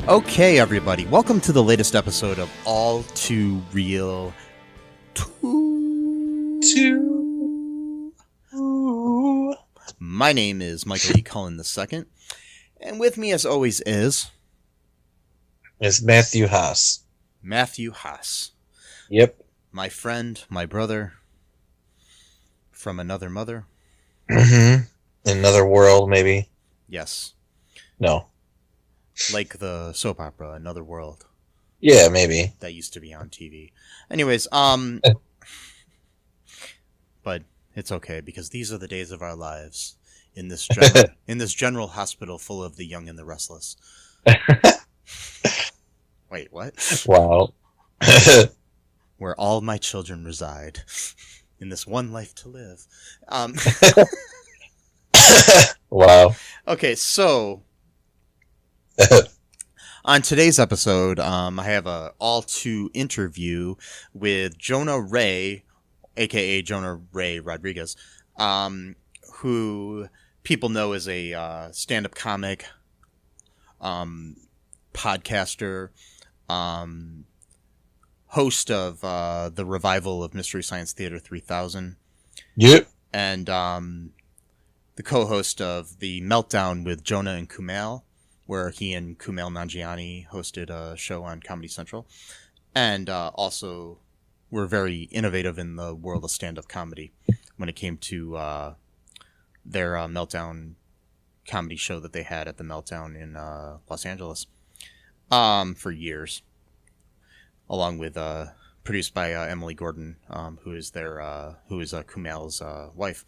Okay, everybody, welcome to the latest episode of All2ReelToo. My name is Michael E. Cullen II, and with me, as always, is Matthew Haas. Matthew Haas. Yep. My friend, my brother, from another mother. Mm-hmm. Another world, maybe. Yes. No. Like the soap opera, Another World. Yeah, maybe. That used to be on TV. Anyways, but it's okay, because these are the days of our lives in this general hospital full of the young and the restless. Wait, what? Wow. Where all my children reside in this one life to live. Wow. Okay, so on today's episode, I have a all-2 interview with Jonah Ray, a.k.a. Jonah Ray Rodrigues, who people know as a stand-up comic, podcaster, host of the revival of Mystery Science Theater 3000. Yep. And the co-host of the Meltdown with Jonah and Kumail, where he and Kumail Nanjiani hosted a show on Comedy Central. And also were very innovative in the world of stand-up comedy when it came to their Meltdown comedy show that they had at the Meltdown in Los Angeles for years, along with produced by Emily Gordon, who is Kumail's wife.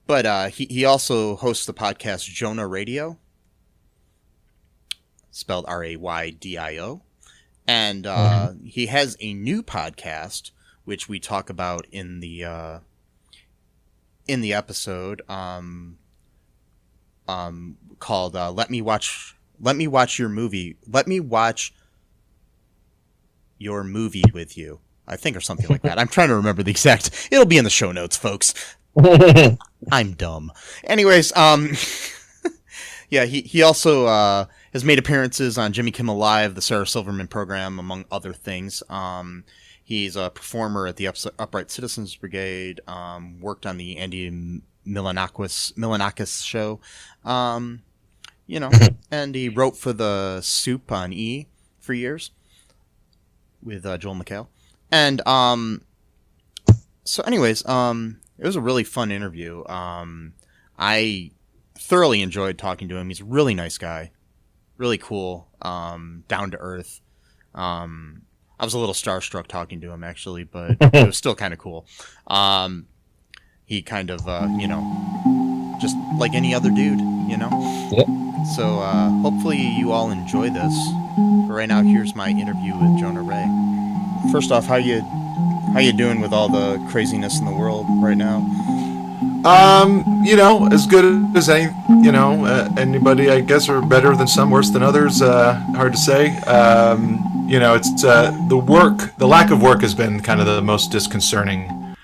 But he also hosts the podcast Jonah Raydio, spelled Raydio, and he has a new podcast which we talk about in the episode called Let Me Watch Your Movie with You, I think, or something like that. I'm trying to remember the exact. It'll be in the show notes, folks. I'm dumb. Anyways, yeah, he also has made appearances on Jimmy Kimmel Live, the Sarah Silverman program, among other things. He's a performer at the Upright Citizens Brigade, worked on the Andy Milonakis show, and he wrote for the Soup on E for years with Joel McHale. And so anyways, it was a really fun interview. I thoroughly enjoyed talking to him. He's a really nice guy, really cool, down to earth. I was a little starstruck talking to him, actually, but it was still kind of cool. He kind of, just like any other dude, Yep. So hopefully you all enjoy this. But right now, here's my interview with Jonah Ray. First off, how you doing with all the craziness in the world right now? As good as anybody, I guess, or better than some, worse than others. Hard to say. It's the lack of work has been kind of the most disconcerting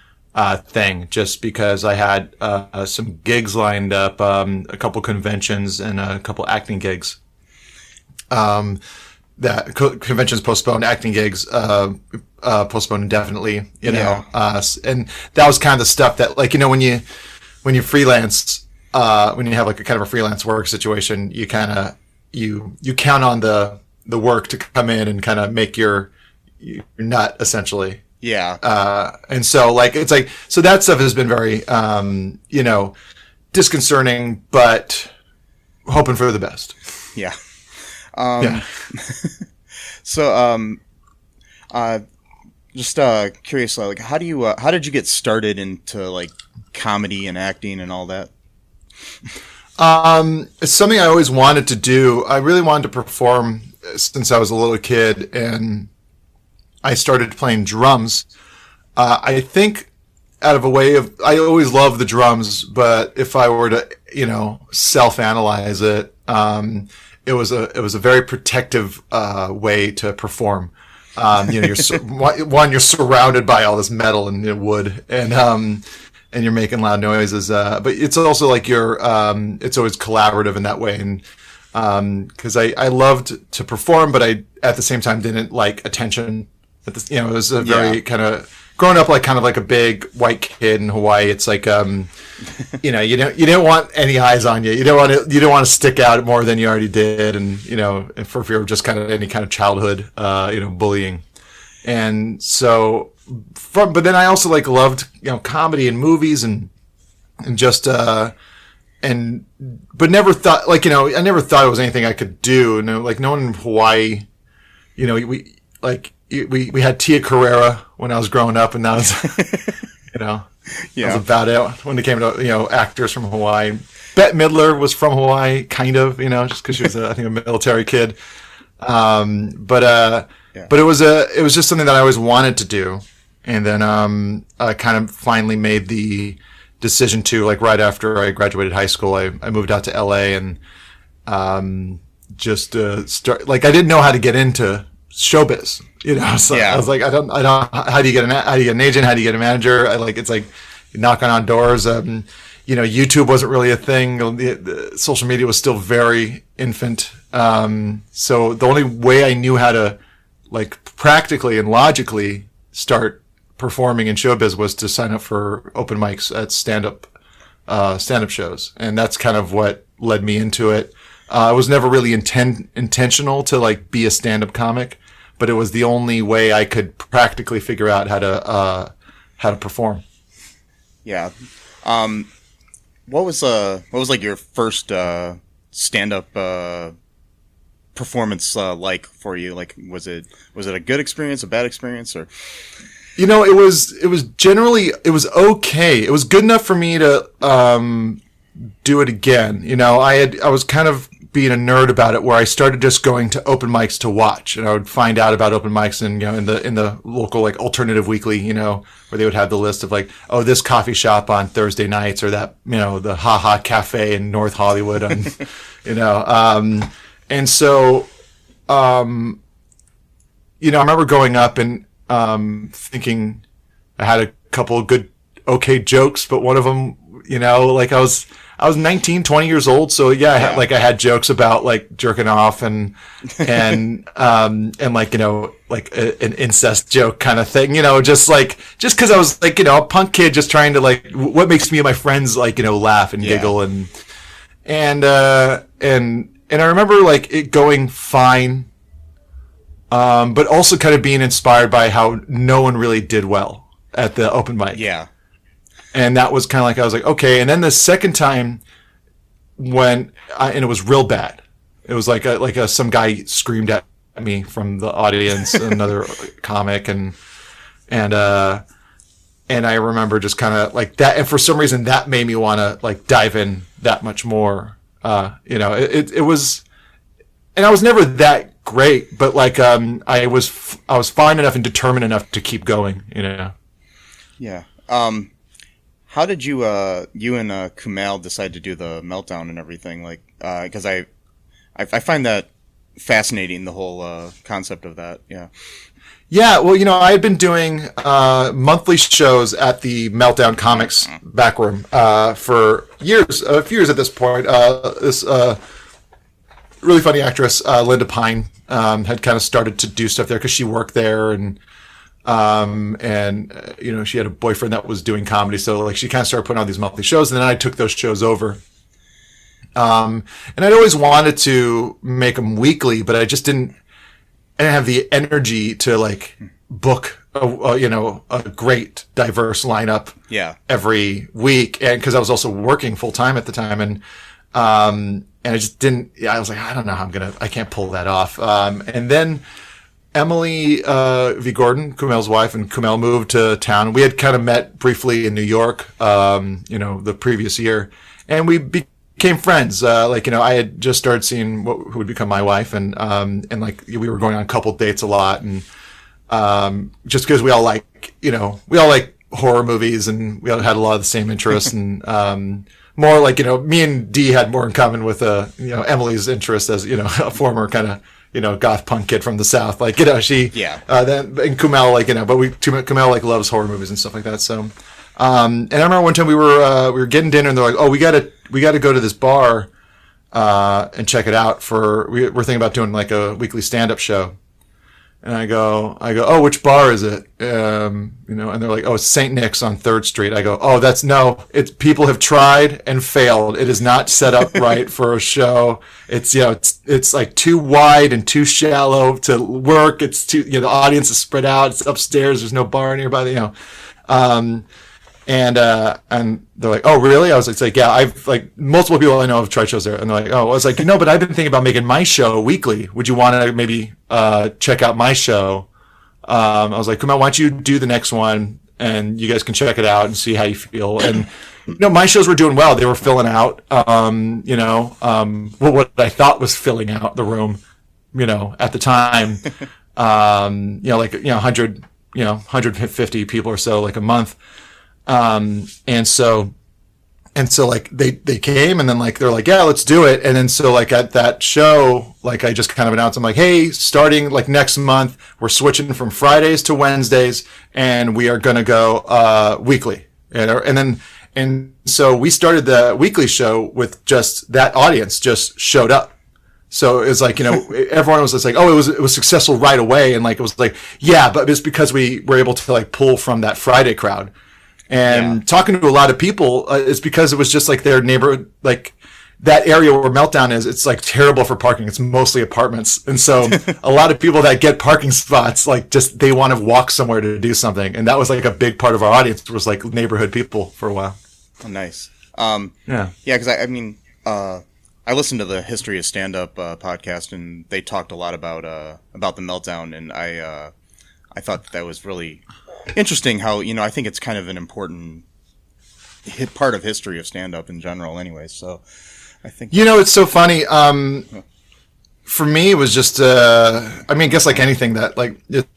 thing, just because I had some gigs lined up, a couple conventions and a couple acting gigs. That conventions postponed, acting gigs postponed indefinitely, and that was kind of the stuff that, like, when you freelance, when you have like a kind of a freelance work situation, you kind of you count on the work to come in and kind of make your nut, essentially. Yeah. And so, like, it's like, so that stuff has been very disconcerting, but hoping for the best. Yeah. Yeah. So, just curious, like, how did you get started into like comedy and acting and all that? It's something I always wanted to do. I really wanted to perform since I was a little kid, and I started playing drums. I think out of a way of, I always loved the drums, but if I were to, self-analyze it, it was a very protective way to perform. You're surrounded by all this metal and wood, and you're making loud noises. But it's also like it's always collaborative in that way. And because I loved to perform, but I at the same time didn't like attention. It was a very kind of growing up like kind of like a big white kid in Hawaii. It's like you don't want any eyes on you. You don't want to stick out more than you already did, and for fear of just kind of any kind of childhood bullying. And so but then I also like loved comedy and movies and just but never thought I never thought it was anything I could do. No one in Hawaii, we had Tia Carrera when I was growing up, and that was that was about it when it came to actors from Hawaii. Bette Midler was from Hawaii, kind of, just because she was I think a military kid. But it was just something that I always wanted to do. And then I kind of finally made the decision to, like, right after I graduated high school, I moved out to LA and just start, like, I didn't know how to get into showbiz, so I was like, I don't how do you get an agent, how do you get a manager? It's like knocking on doors. YouTube wasn't really a thing. The social media was still very infant. So the only way I knew how to, like, practically and logically start performing in showbiz was to sign up for open mics at stand-up shows. And that's kind of what led me into it. I was never really intentional to, like, be a stand-up comic, but it was the only way I could practically figure out how to perform. Yeah. What was like your first stand-up performance like for you? Like, was it a good experience, a bad experience, or? It was generally, it was okay. It was good enough for me to do it again. I was kind of being a nerd about it, where I started just going to open mics to watch, and I would find out about open mics and in the local, like, alternative weekly, where they would have the list of, like, oh, this coffee shop on Thursday nights, or that the Ha Ha Cafe in North Hollywood on and so I remember going up and thinking I had a couple of good, okay jokes, but one of them, like, I was 19, 20 years old. So I had jokes about, like, jerking off and like, like an incest joke kind of thing, just cause I was, like, a punk kid just trying to, like, what makes me and my friends, like, laugh and giggle and I remember, like, it going fine. But also kind of being inspired by how no one really did well at the open mic. Yeah. And that was kind of like, I was like, okay. And then the second time and it was real bad. It was like some guy screamed at me from the audience, another comic. And I remember just kind of like that. And for some reason that made me want to, like, dive in that much more. It was, and I was never that great, but, like, I was fine enough and determined enough to keep going, Yeah. How did you and Kumail decide to do the Meltdown and everything? Like, because I find that fascinating, the whole concept of that. Yeah. Yeah, well, I had been doing monthly shows at the Meltdown Comics backroom for years, a few years at this point. This really funny actress, Linda Pine, had kind of started to do stuff there because she worked there, and she had a boyfriend that was doing comedy, so, like, she kind of started putting on these monthly shows, and then I took those shows over. And I'd always wanted to make them weekly, but I didn't have the energy to, like, book a great diverse lineup every week, and because I was also working full time at the time, and I just didn't. Yeah, I was like, I don't know how I can't pull that off. And then Emily V. Gordon, Kumail's wife, and Kumail moved to town. We had kind of met briefly in New York, the previous year, and we became friends. I had just started seeing who would become my wife, and like we were going on couple dates a lot, and just because we all like horror movies, and we all had a lot of the same interests, and more like me and Dee had more in common with Emily's interest as a former kind of goth punk kid from the South, she then and Kumail Kumail loves horror movies and stuff like that. So and I remember one time we were getting dinner, and they're like, oh, we gotta go to this bar and check it out we're thinking about doing like a weekly stand-up show. And I go, oh, which bar is it? And they're like, oh, it's St. Nick's on 3rd Street. I go, oh, it's people have tried and failed. It is not set up right for a show. It's, it's like too wide and too shallow to work. It's too, the audience is spread out. It's upstairs. There's no bar nearby, and they're like, oh, really? I was like, yeah, I've multiple people I know have tried shows there. And they're like, oh, I was like, but I've been thinking about making my show weekly. Would you want to maybe, check out my show? I was like, come on, why don't you do the next one and you guys can check it out and see how you feel. And, my shows were doing well. They were filling out, what I thought was filling out the room, at the time, 100, 150 people or so, like a month. And so they came, and then they're like, yeah, let's do it. And then so at that show, I just kind of announced, I'm like, hey, starting next month, we're switching from Fridays to Wednesdays, and we are going to go, weekly. And so we started the weekly show with just that audience just showed up. So it was everyone was just like, oh, it was successful right away. And it was like, yeah, but it's because we were able to pull from that Friday crowd. And talking to a lot of people, it's because it was just their neighborhood, that area where Meltdown is, it's terrible for parking. It's mostly apartments. And so a lot of people that get parking spots, they want to walk somewhere to do something. And that was a big part of our audience was neighborhood people for a while. Oh, nice. Yeah, because I listened to the History of Stand-Up podcast, and they talked a lot about the Meltdown, and I thought that was really interesting how, I think it's kind of an important part of history of stand-up in general anyway, so I think... it's so funny. For me, it was just, I guess anything that,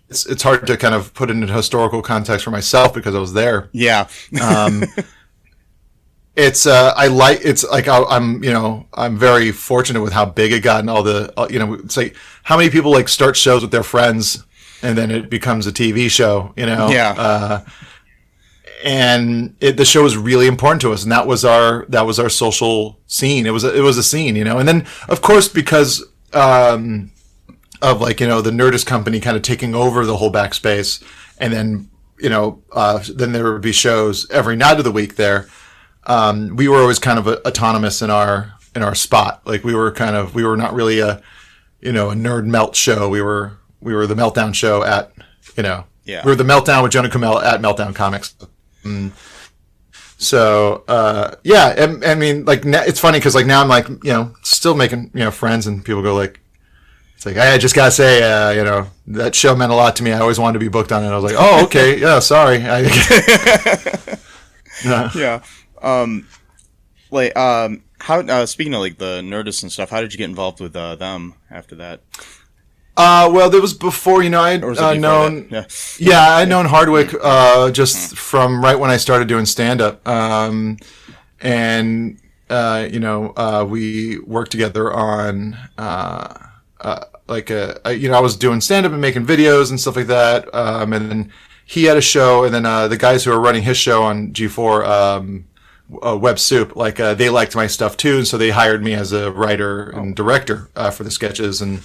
it's hard to kind of put it into historical context for myself because I was there. Yeah. I'm very fortunate with how big it got and all the, it's how many people start shows with their friends and then it becomes a TV show, Yeah. And the show was really important to us, and that was our social scene. It was a scene, and then of course because of the Nerdist company kind of taking over the whole backspace, and then then there would be shows every night of the week there. We were always kind of autonomous in our spot. We were not really a nerd melt show. We were the Meltdown show at we were the Meltdown with Jonah Kumail at Meltdown Comics. So it's funny because now I'm still making friends, and people go it's I just gotta say that show meant a lot to me. I always wanted to be booked on it. I was like, oh, okay, yeah, sorry. Yeah. How speaking of the Nerdist and stuff, how did you get involved with them after that? Well, there was before, I had known, I'd known Hardwick, just from right when I started doing stand-up. We worked together on, I was doing stand-up and making videos and stuff like that. And then he had a show, and then, the guys who were running his show on G4, Web Soup, they liked my stuff too. And so they hired me as a writer and director, for the sketches and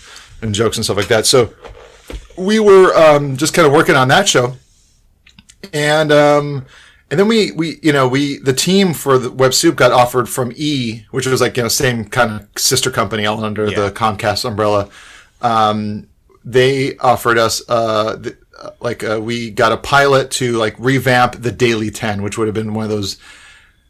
jokes and stuff like that. So we were just kind of working on that show, and then we the team for the Web Soup got offered from E, which was same kind of sister company all under the Comcast umbrella. They offered us we got a pilot to revamp the Daily 10, which would have been one of those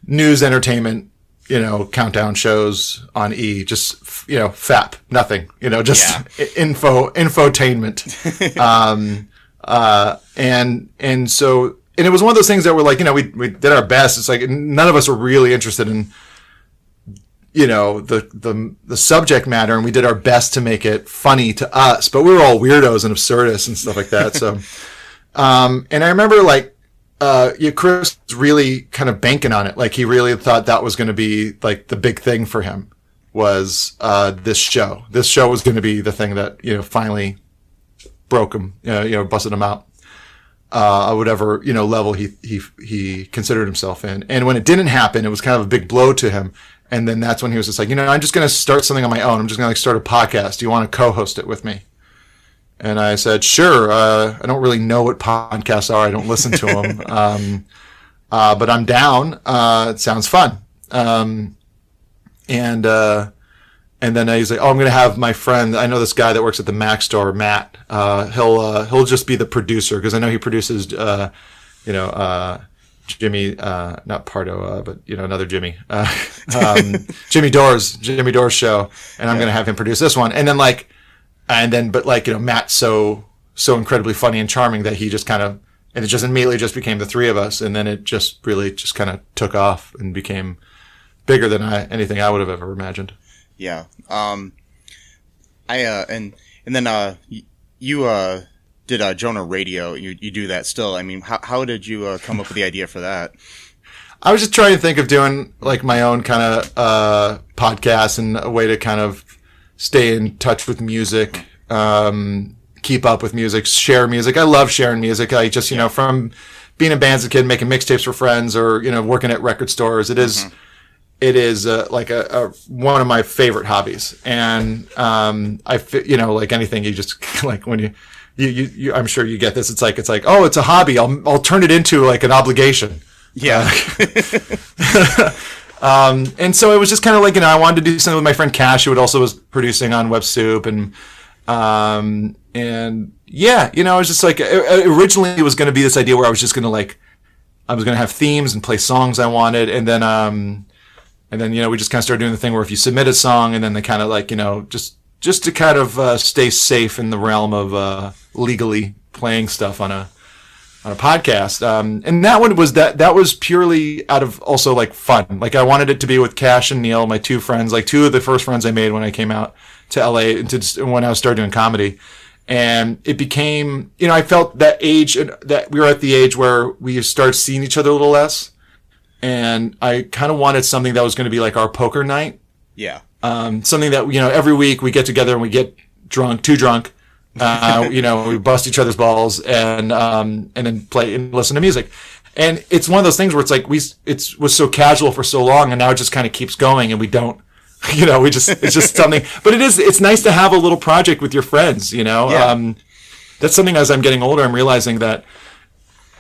news entertainment countdown shows on E, just, FAP, nothing, just infotainment. And it was one of those things that were like, we did our best. It's like none of us were really interested in, the subject matter, and we did our best to make it funny to us, but we were all weirdos and absurdists and stuff like that. So, and I remember Chris was really kind of banking on it. Like he really thought that was going to be like the big thing for him was, this show. This show was going to be the thing that, finally broke him, busted him out. Whatever, level he considered himself in. And when it didn't happen, it was kind of a big blow to him. And then that's when he was just like, I'm just going to start something on my own. I'm just going to start a podcast. Do you want to co-host it with me? And I said, sure. I don't really know what podcasts are. I don't listen to them. But I'm down. It sounds fun. And then he's like, I'm going to have my friend. I know this guy that works at the Mac store, Matt. He'll just be the producer because I know he produces, Jimmy, not Pardo, but another Jimmy, Jimmy Dore's show, and I'm going to have him produce this one. And then but Matt's so incredibly funny and charming that he just kind of, and it just immediately just became the three of us, and then it just really just kind of took off and became bigger than anything I would have ever imagined. Yeah. And then you did Jonah Raydio. You do that still. I mean, how did you come up with the idea for that? I was just trying to think of doing like my own kind of podcast and a way to kind of stay in touch with music, keep up with music, share music. I love sharing music. I just, from being in bands as a kid, making mixtapes for friends or, working at record stores, it is like a one of my favorite hobbies. And like anything, you just like when you I'm sure you get this. It's like oh, it's a hobby. I'll turn it into like an obligation. Yeah. And so it was just kind of like I wanted to do something with my friend Cash, who also was producing on Web Soup, and yeah, it was just like originally it was going to be this idea where I was just going to I was going to have themes and play songs I wanted, and then we just kind of started doing the thing where if you submit a song, and then they kind of just to kind of stay safe in the realm of legally playing stuff on a podcast. And that one was that was purely out of also like fun. Like I wanted it to be with Cash and Neil, my two friends, like two of the first friends I made when I came out to LA when I started doing comedy. And it became, I felt that age, that we were at the age where we started seeing each other a little less. And I kind of wanted something that was going to be like our poker night. Yeah. Something that, every week we get together and we get too drunk. We bust each other's balls and then play and listen to music. And it's one of those things where it's like it was so casual for so long, and now it just kind of keeps going, and we don't, it's just something, but it's nice to have a little project with your friends, Yeah. That's something as I'm getting older, I'm realizing that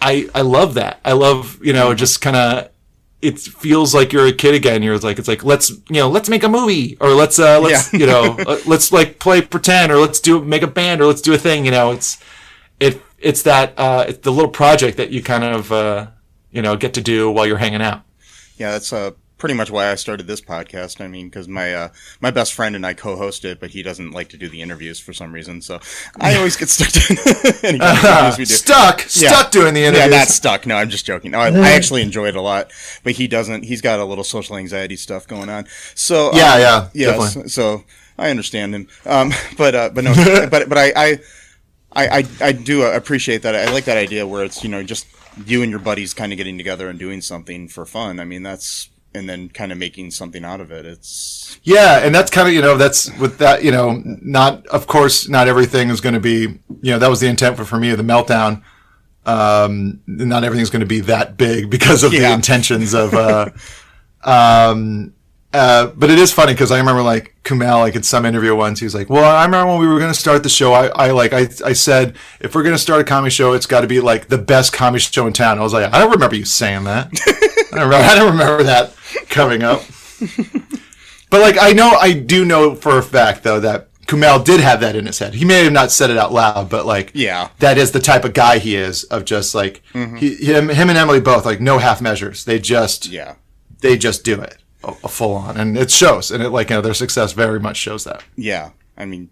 I love that. I love, just kind of, it feels like you're a kid again. It's like, let's make a movie, or let's like play pretend, or make a band, or let's do a thing. It's the little project that you kind of, get to do while you're hanging out. Yeah, that's pretty much why I started this podcast. I mean, because my best friend and I co-host it, but he doesn't like to do the interviews for some reason. So I always get stuck doing any kind of interviews we do. Stuck doing the interviews. Yeah, not stuck. No, I'm just joking. No, I actually enjoy it a lot, but he doesn't. He's got a little social anxiety stuff going on. So yeah, so I understand him. But no, but I do appreciate that. I like that idea where it's just you and your buddies kind of getting together and doing something for fun. I mean, and then kind of making something out of it. And that's kind of, that's with that, of course, not everything is going to be, that was the intent for me of the Meltdown. Not everything's going to be that big because of the intentions of, but it is funny because I remember like Kumail, like in some interview once, he was like, well, I remember when we were going to start the show, I said, if we're going to start a comedy show, it's got to be like the best comedy show in town. I was like, I don't remember you saying that. I don't remember that coming up. But like, I do know for a fact though, that Kumail did have that in his head. He may have not said it out loud, but like, that is the type of guy he is, of just like, him and Emily both, like no half measures. They just do it. a full on, and it shows, and it like their success very much shows that. Yeah, I mean,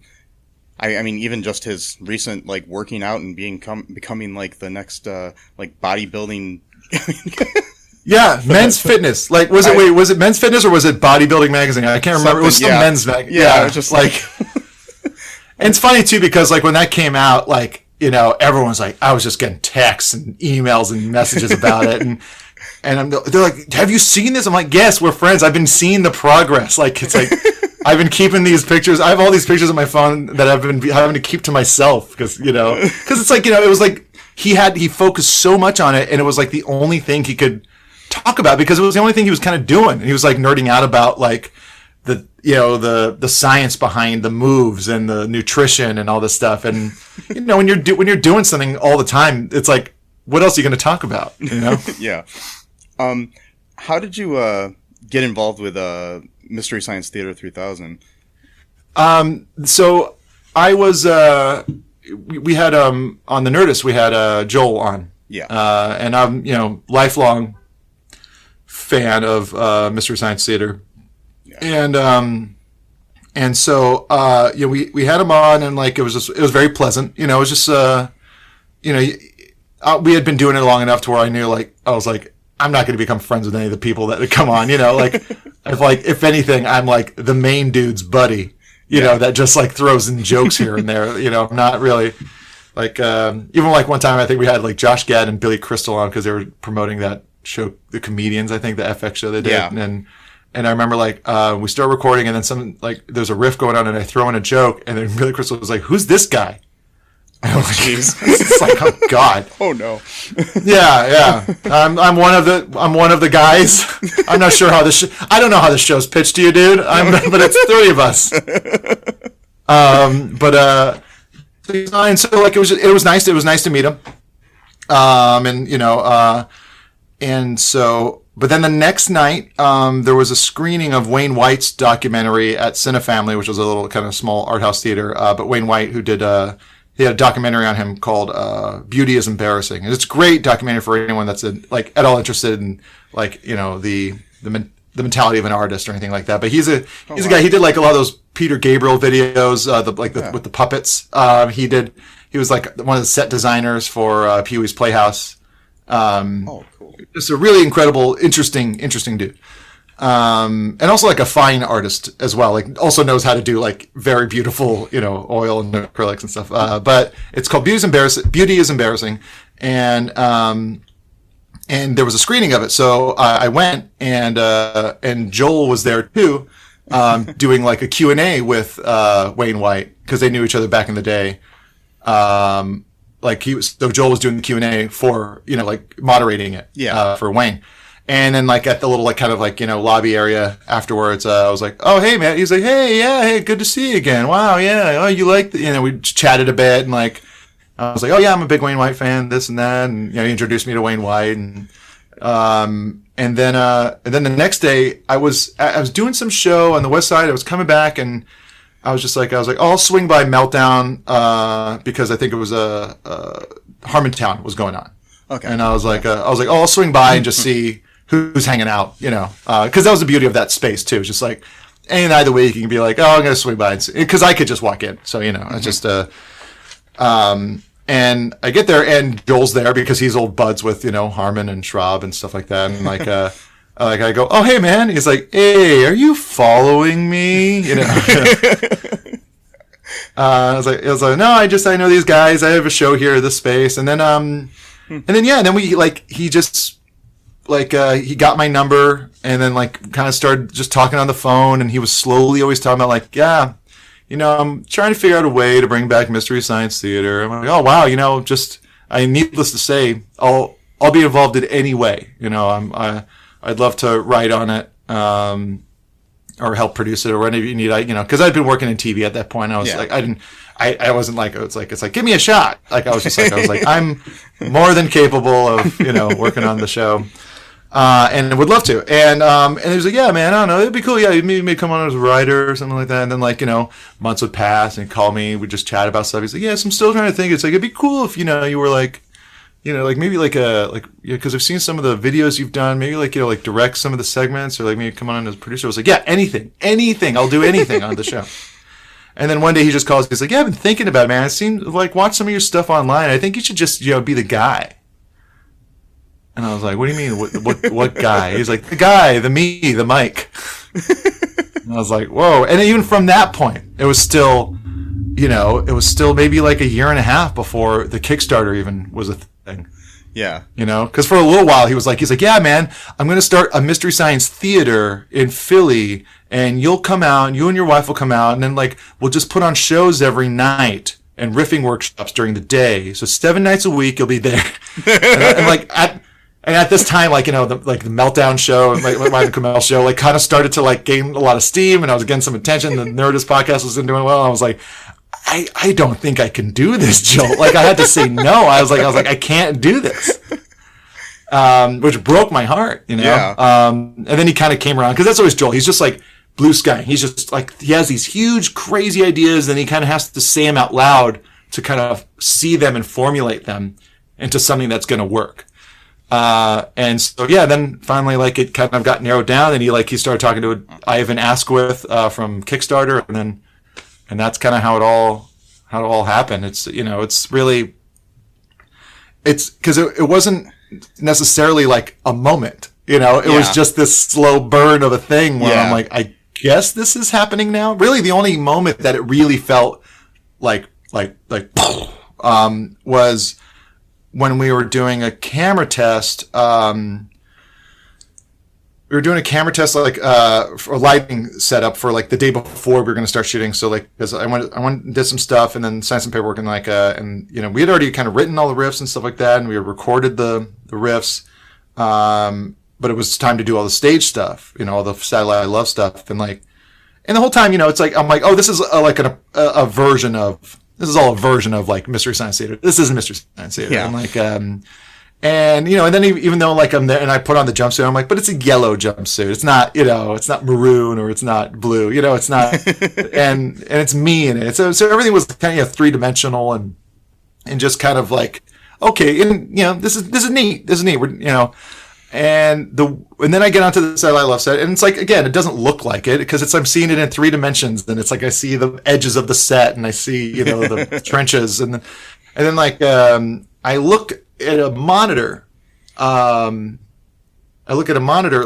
even just his recent like working out and becoming like the next like bodybuilding. Yeah, Men's Fitness. Like, was it Men's Fitness or was it Bodybuilding Magazine? I can't remember. It was still Men's Magazine. Yeah, it was just like. And it's funny too because like when that came out, like everyone's like, I was just getting texts and emails and messages about it, and they're like, have you seen this? I'm like, yes, we're friends. I've been seeing the progress. Like it's like I've been keeping these pictures. I have all these pictures on my phone that I've been having to keep to myself because it's like it was like he focused so much on it, and it was like the only thing he could talk about because it was the only thing he was kind of doing. And he was like nerding out about like the science behind the moves and the nutrition and all this stuff. And when you're doing something all the time, it's like, what else are you going to talk about? Yeah. How did you get involved with Mystery Science Theater 3000? So I was we had on the Nerdist we had Joel on. Yeah. And I'm lifelong fan of Mystery Science Theater. Yeah. And so we had him on, and like it was very pleasant. It was just we had been doing it long enough to where I was like I'm not going to become friends with any of the people that come on. Like if anything, I'm like the main dude's buddy. That just like throws in jokes here and there. Not really like even like one time I think we had like Josh Gad and Billy Crystal on because they were promoting that show, The Comedians, I think the FX show they did. Yeah. And I remember like we start recording and then there's a riff going on and I throw in a joke and then Billy Crystal was like, "Who's this guy?" And I was like, "Jeez." It's like, oh God. Oh no. Yeah. I'm one of the guys. I'm not sure how I don't know how the show's pitched to you, dude. But it's three of us. And so like it was nice. It was nice to meet him. And so. But then the next night, there was a screening of Wayne White's documentary at Cinefamily, which was a little kind of small art house theater. But Wayne White, who did, he had a documentary on him called Beauty is Embarrassing. And it's a great documentary for anyone that's at all interested in the mentality of an artist or anything like that. But he's a guy. He did like a lot of those Peter Gabriel videos, with the puppets. He was like one of the set designers for Pee Wee's Playhouse. Cool. Just a really incredible, interesting dude. And also like a fine artist as well. Like also knows how to do like very beautiful, oil and acrylics and stuff. But it's called Beauty is Embarrassing. And there was a screening of it. So I went and Joel was there too, doing like a Q&A with, Wayne White because they knew each other back in the day. So Joel was doing the Q&A for, like moderating it, for Wayne. And then like at the little, like kind of like, lobby area afterwards, I was like, "Oh, hey man." He's like, "Hey, good to see you again. Wow. Yeah. Oh, you like we chatted a bit and like, I was like, "Oh yeah, I'm a big Wayne White fan, this and that." And, he introduced me to Wayne White and then the next day I was doing some show on the West Side. I was coming back and I was like, "Oh, I'll swing by Meltdown," because I think it was Harmontown was going on. Okay. And I was like, "Oh, I'll swing by and just see who's hanging out," because that was the beauty of that space too. It's just like any night of the week you can be like, "Oh, I'm gonna swing by," because I could just walk in. So it's just and I get there and Joel's there because he's old buds with Harmon and Schraub and stuff like that, and like I go, "Oh, hey man," he's like, "Hey, are you following me?" I was like, "No, I know these guys. I have a show here at this space." And then we like, he just like, he got my number and then like kind of started just talking on the phone. And he was slowly always talking about like, "Yeah, I'm trying to figure out a way to bring back Mystery Science Theater." I'm like, "Oh, wow. Needless to say, I'll be involved in any way. I'd love to write on it, or help produce it or whatever you need. Because I'd been working in TV at that point. I was like, I wasn't like, it's like, give me a shot. Like, I was like, I'm more than capable of, working on the show. And would love to. And he was like, "Yeah, man, I don't know. It'd be cool. Yeah, maybe come on as a writer or something like that." And then like, months would pass and he'd call me. We'd just chat about stuff. He's like, "Yes, I'm still trying to think." It's like, it'd be cool if, you were like, like maybe because I've seen some of the videos you've done, maybe like, like direct some of the segments or like maybe come on as a producer. I was like, yeah, anything. I'll do anything on the show. And then one day he just calls. He's like, yeah, I've been thinking about it, man. It seems like watch some of your stuff online. I think you should just, be the guy. And I was like, what do you mean? What guy? He's like, the guy, the me, the mic. And I was like, whoa. And even from that point, it was still, maybe like a year and a half before the Kickstarter even was a thing. Yeah. Because for a little while he's like, yeah, man, I'm going to start a Mystery Science Theater in Philly, and you'll come out, you and your wife will come out, and then like we'll just put on shows every night and riffing workshops during the day. So 7 nights a week you'll be there. And at this time, like, the Meltdown show, my Kumail show, like, kind of started to, like, gain a lot of steam, and I was getting some attention. The Nerdist Podcast wasn't doing well. And I was like, I don't think I can do this, Joel. Like, I had to say no. I was like, I can't do this. Which broke my heart, Yeah. And then he kind of came around, because that's always Joel. He's just like blue sky. He's just like, he has these huge, crazy ideas, and he kind of has to say them out loud to kind of see them and formulate them into something that's going to work. And so, yeah, then finally, like, it kind of got narrowed down, and he started talking to Ivan Asquith, from Kickstarter, and that's kind of how it all happened. It's, it's really, it's because it wasn't necessarily like a moment, it was just this slow burn of a thing where I'm like, I guess this is happening now. Really, the only moment that it really felt like was when we were doing a camera test. We were doing a camera test, like, for a lighting setup for like the day before we were going to start shooting. So like, because I went and did some stuff and then signed some paperwork and we had already kind of written all the riffs and stuff like that. And we had recorded the riffs. But it was time to do all the stage stuff, all the Satellite Love stuff. And the whole time, it's like, I'm like, oh, this is a version of, this is all a version of like Mystery Science Theater. This isn't Mystery Science Theater. Yeah. I'm like, and then even though like I'm there and I put on the jumpsuit, I'm like, but it's a yellow jumpsuit. It's not, it's not maroon or it's not blue. It's not, and it's me in it. So everything was kind of 3-dimensional and just kind of like, okay, and this is neat. This is neat. We're, and then I get onto the Satellite Love set, and it's like, again, it doesn't look like it because I'm seeing it in 3 dimensions, and it's like I see the edges of the set, and I see the trenches, and then like I look at a monitor,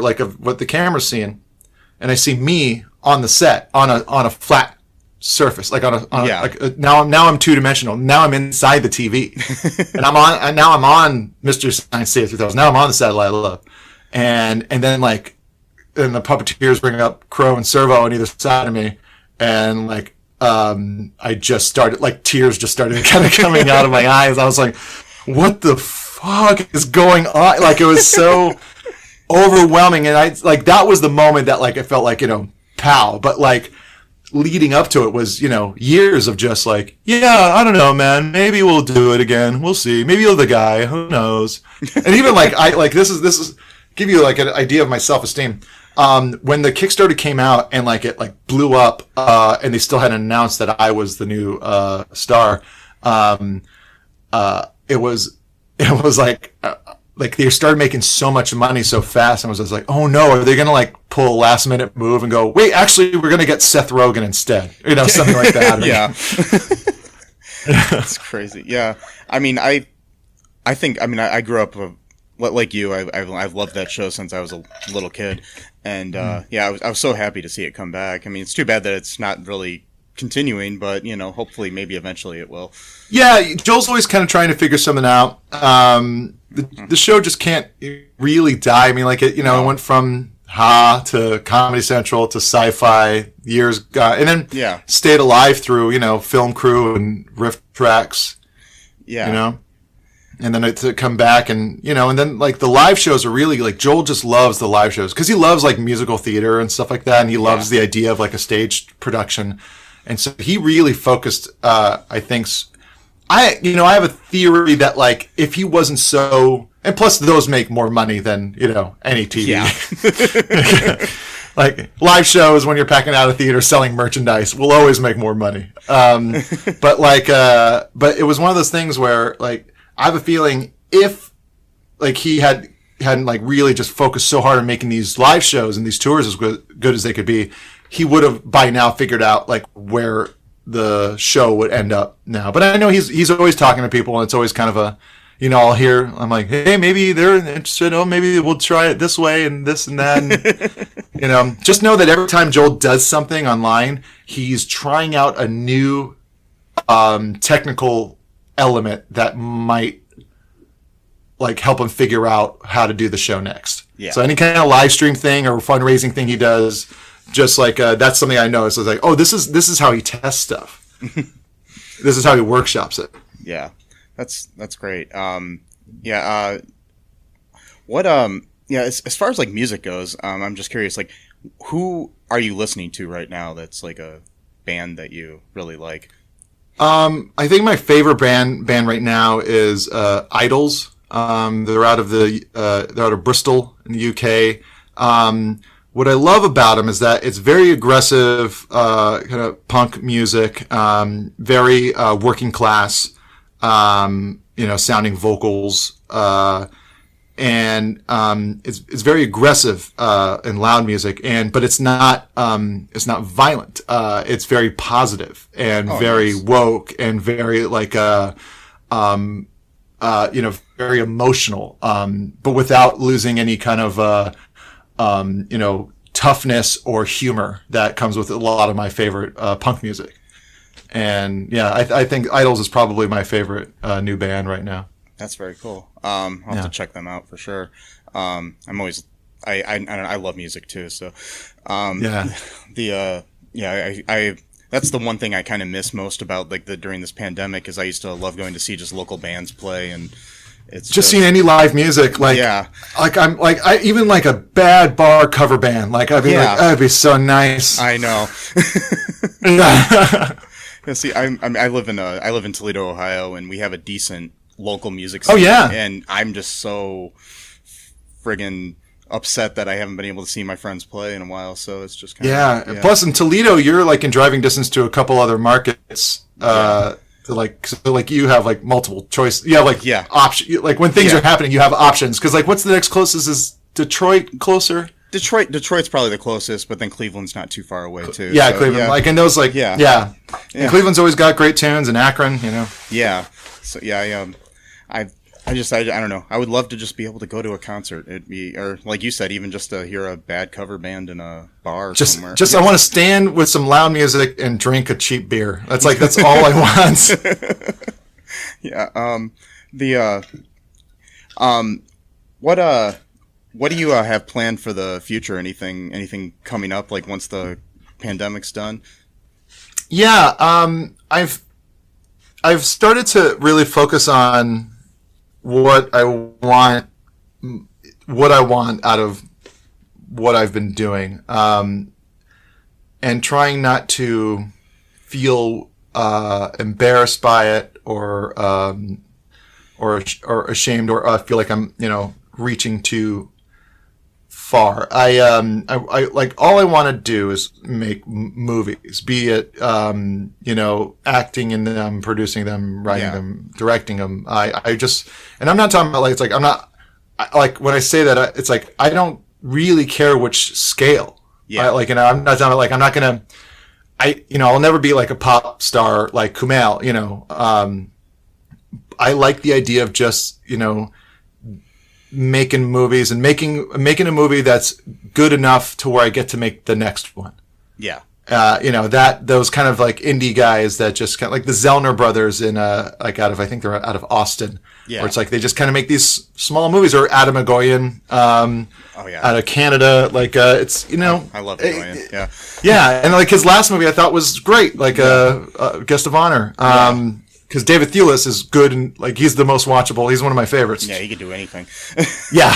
like of what the camera's seeing, and I see me on the set on a flat surface, like now I'm 2-dimensional. Now I'm inside the TV, and I'm on Mystery Science Theater 3000. Now I'm on the Satellite Love, and then like, and the puppeteers bring up Crow and Servo on either side of me, and like I just started, like, tears just started kind of coming out of my eyes. I was like, what the fuck is going on? Like, it was so overwhelming, and I like, that was the moment that like I felt like, pow, but like leading up to it was, years of just like, yeah, I don't know, man, maybe we'll do it again, we'll see, maybe you're the guy, who knows. And even like, I like, this is give you like an idea of my self-esteem. When the Kickstarter came out and like it like blew up, and they still hadn't announced that I was the new star, it was like they started making so much money so fast, and I was just like, oh no, are they gonna like pull a last minute move and go, wait, actually we're gonna get Seth Rogen instead, something like that. Yeah. That's crazy. Yeah, I mean, I think I grew up like you. I've loved that show since I was a little kid, and I was so happy to see it come back. I mean, it's too bad that it's not really continuing, but hopefully maybe eventually it will. Yeah, Joel's always kind of trying to figure something out. The show just can't really die. I mean, like it went from to Comedy Central to Sci-Fi years, and then stayed alive through Film Crew and Riff Tracks. Yeah, and then to come back and and then like the live shows are really like, Joel just loves the live shows because he loves like musical theater and stuff like that, and he loves the idea of like a staged production, and so he really focused. I think. I have a theory that like if he wasn't so, and plus those make more money than any TV. Yeah. Like live shows when you're packing out a theater selling merchandise will always make more money. But it was one of those things where like I have a feeling if like he hadn't like really just focused so hard on making these live shows and these tours as good as they could be, he would have by now figured out like where the show would end up now. But I know he's always talking to people, and it's always kind of a, I'll hear, I'm like, hey, maybe they're interested. Oh, maybe we'll try it this way and this and that. And, just know that every time Joel does something online, he's trying out a new technical element that might like help him figure out how to do the show next. Yeah. So any kind of live stream thing or fundraising thing he does, just like that's something I know. So it's like, oh, this is how he tests stuff. This is how he workshops it. Yeah. That's great. As far as like music goes, I'm just curious, like, who are you listening to right now that's like a band that you really like? I think my favorite band right now is Idols. They're out of Bristol in the UK. What I love about them is that it's very aggressive, kind of punk music, very working class. Sounding vocals, and it's very aggressive and loud music, but it's not violent. It's very positive and very woke and very like very emotional, but without losing any kind of toughness or humor that comes with a lot of my favorite punk music. And yeah, I think Idols is probably my favorite new band right now. That's very cool. I'll have to check them out for sure. I love music too. So, that's the one thing I kind of miss most about like during this pandemic is I used to love going to see just local bands play, and it's just seeing any live music. Like, I even like a bad bar cover band. Like, I'd be like, that'd be so nice. I know. See, I live in Toledo, Ohio, and we have a decent local music scene. Oh yeah, and I'm just so friggin' upset that I haven't been able to see my friends play in a while. So it's just kind of Plus, in Toledo, you're like in driving distance to a couple other markets. So you have like multiple choice. You have like option. Like when things are happening, you have options. Because like, what's the next closest? Is Detroit closer? Detroit's probably the closest, but then Cleveland's not too far away too. Yeah, so, Cleveland. Yeah. Like, and those like, And Cleveland's always got great tunes, and Akron, Yeah. So I don't know. I would love to just be able to go to a concert. Or like you said, even just to hear a bad cover band in a bar somewhere. I want to stand with some loud music and drink a cheap beer. That's all I want. What do you have planned for the future? Anything coming up? Like once the pandemic's done? Yeah, I've started to really focus on what I want out of what I've been doing, and trying not to feel embarrassed by it or ashamed or feel like I'm reaching too far. I like all I want to do is make movies, be it acting in them, producing them, writing them, directing them. I just, and I'm not talking about like, it's like I'm not like when I say that it's like I don't really care which scale. Yeah. I'm not talking about like I'm not gonna. I'll never be like a pop star like Kumail. I like the idea of just making movies and making a movie that's good enough to where I get to make the next one. Yeah. Those kind of like indie guys that just kind of like the Zellner brothers in I think they're out of Austin. Yeah. Where it's like they just kind of make these small movies, or Adam Agoyan out of Canada. Like it's I love Agoyan. Yeah. Yeah, and like his last movie I thought was great, like Guest of Honor. Because David Thewlis is good and like he's the most watchable. He's one of my favorites. Yeah, he can do anything. yeah.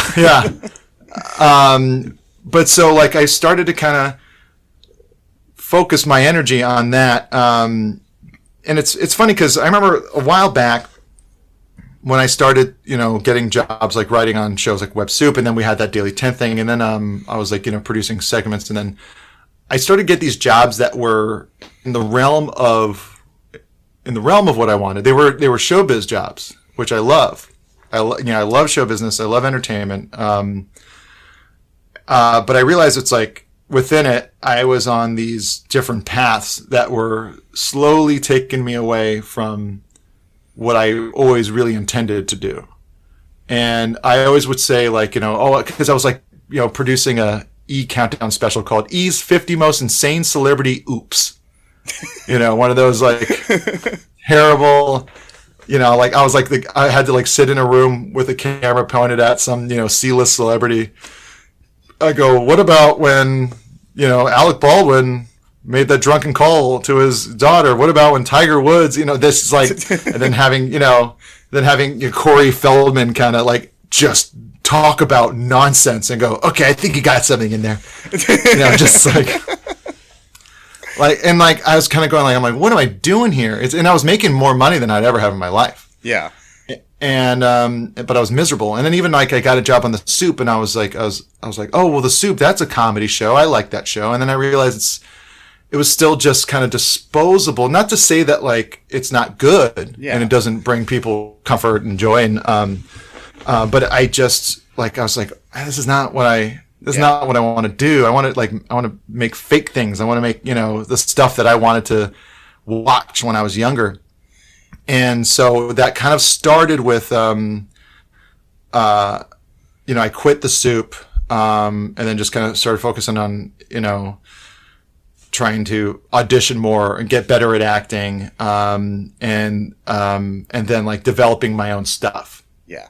But so like I started to kind of focus my energy on that. And it's funny because I remember a while back when I started, getting jobs like writing on shows like Web Soup, and then we had that Daily 10 thing, and then I was like, producing segments, and then I started to get these jobs that were in the realm of what I wanted. They were showbiz jobs, which I love. I love show business. I love entertainment. But I realized it's like within it, I was on these different paths that were slowly taking me away from what I always really intended to do. And I always would say like, because I was like, producing a E countdown special called E's 50 Most Insane Celebrity Oops. One of those like terrible, like I was like, I had to like sit in a room with a camera pointed at some, C-list celebrity. I go, what about when, Alec Baldwin made that drunken call to his daughter? What about when Tiger Woods, this is like, and then having Corey Feldman kind of like just talk about nonsense and go, okay, I think you got something in there. Just and I was kind of going like, I'm like, what am I doing here? And I was making more money than I'd ever have in my life. Yeah. And, but I was miserable. And then even like I got a job on The Soup and I was like, oh, well, The Soup, that's a comedy show. I like that show. And then I realized it was still just kind of disposable. Not to say that like it's not good and it doesn't bring people comfort and joy. And, but I just like, I was like, this is not what I want to do. I want to make fake things. I want to make, the stuff that I wanted to watch when I was younger. And so that kind of started with, I quit The Soup, and then just kind of started focusing on, trying to audition more and get better at acting, and then like developing my own stuff. Yeah.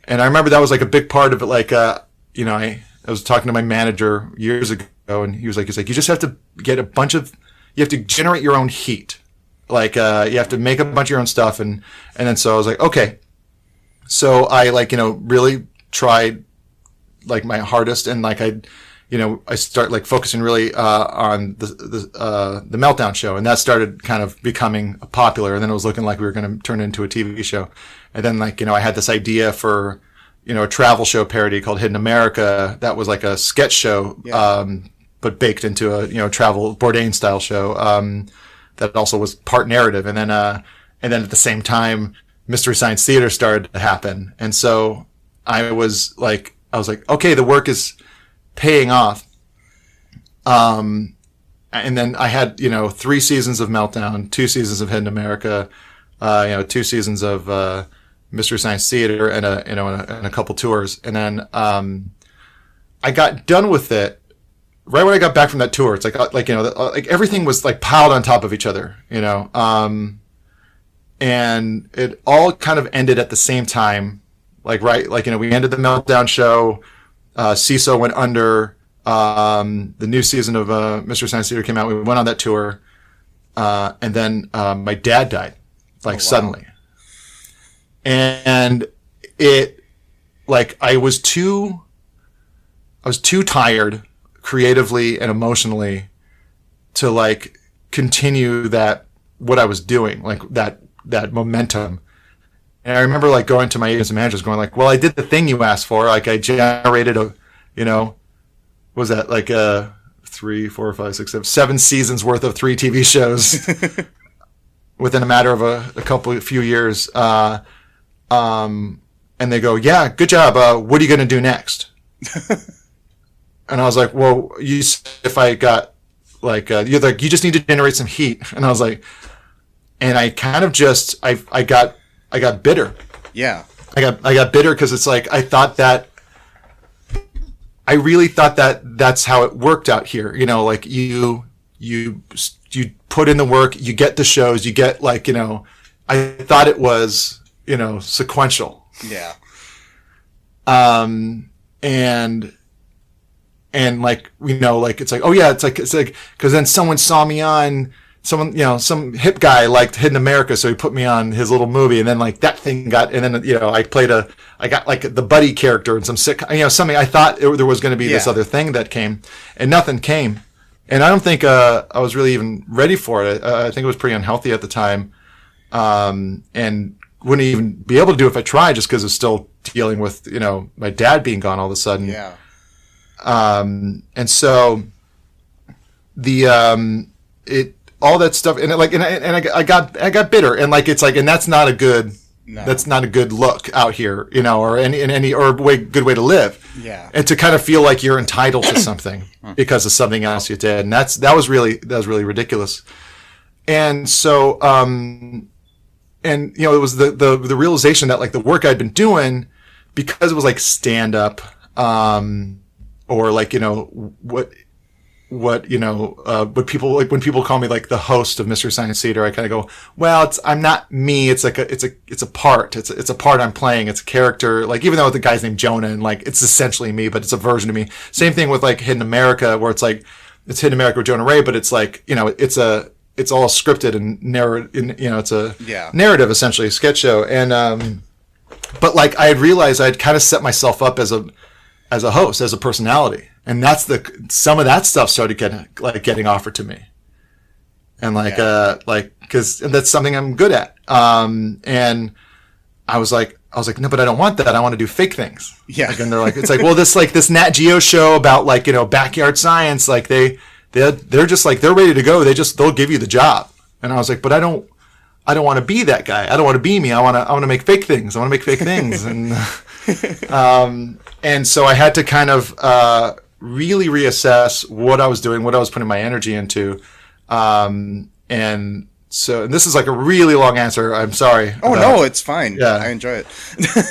And I remember that was like a big part of it. Like, I was talking to my manager years ago and he's like, you just have to get you have to generate your own heat. Like, you have to make a bunch of your own stuff. And then so I was like, okay. So I like, really tried like my hardest. And like, I start like focusing really, on the Meltdown show. And that started kind of becoming popular. And then it was looking like we were going to turn it into a TV show. And then like, I had this idea for, a travel show parody called Hidden America. That was like a sketch show, but baked into a, travel Bourdain style show. That also was part narrative. And then at the same time, Mystery Science Theater started to happen. And so I was like, okay, the work is paying off. And then I had, 3 seasons of Meltdown, 2 seasons of Hidden America, 2 seasons of, Mystery Science Theater and a couple tours. And then, I got done with it. Right when I got back from that tour, it's like everything was like piled on top of each other, and it all kind of ended at the same time. Like, right, like, we ended the Meltdown show, CISO went under, the new season of, Mystery Science Theater came out. We went on that tour, and then, my dad died, like suddenly. And it, like, I was too tired creatively and emotionally to like continue what I was doing, like that momentum. And I remember like going to my agents and managers going like, well, I did the thing you asked for. Like I generated was that like 3, 4, 5, 6, 7 seasons worth of 3 TV shows within a matter of a few years. And they go, yeah, good job. What are you going to do next? And I was like, well, if I got like, you're like, you just need to generate some heat. And I was like, and I kind of just, I got bitter. Yeah. I got bitter because it's like, I really thought that that's how it worked out here. Like you put in the work, you get the shows, you get like, I thought it was, sequential. Yeah. And like, like, it's like, oh yeah, it's like, cause then someone saw me on some hip guy liked Hidden America. So he put me on his little movie and then like that thing got, and then, I got like the buddy character and some sick, something I thought there was going to be this other thing that came and nothing came. And I don't think, I was really even ready for it. I think it was pretty unhealthy at the time. And wouldn't even be able to do it if I tried just cause it's still dealing with, my dad being gone all of a sudden. Yeah. And so all that stuff and I got bitter and like, it's like, and that's not a good that's not a good look out here, you know, or good way to live. Yeah. And to kind of feel like you're entitled to something because of something else you did. And that was really ridiculous. And so, and you know, it was the realization that like the work I'd been doing, because it was like stand up, or like, you know, what people like when people call me like the host of Mystery Science Theater, I kind of go, well, I'm not me. It's like it's a part. It's a part I'm playing. It's a character. Like, even though the guy's named Jonah and like, it's essentially me, but it's a version of me. Same thing with like Hidden America, where it's like, it's Hidden America with Jonah Ray, but it's like, you know, it's all scripted and you know, it's a narrative, essentially a sketch show. And, but like I had realized I'd kind of set myself up as a host, as a personality. And that's some of that stuff started getting offered to me. And cause that's something I'm good at. And I was like, no, but I don't want that. I want to do fake things. Yeah. Like, and they're like, it's like, well, this Nat Geo show about like, you know, backyard science, like they're just like, they're ready to go. They'll give you the job. And I was like, but I don't want to be that guy. I don't want to be me. I want to make fake things. I want to make fake things. And so I had to kind of, really reassess what I was doing, what I was putting my energy into. And this is like a really long answer. I'm sorry. Oh, no, it's fine. Yeah. I enjoy it.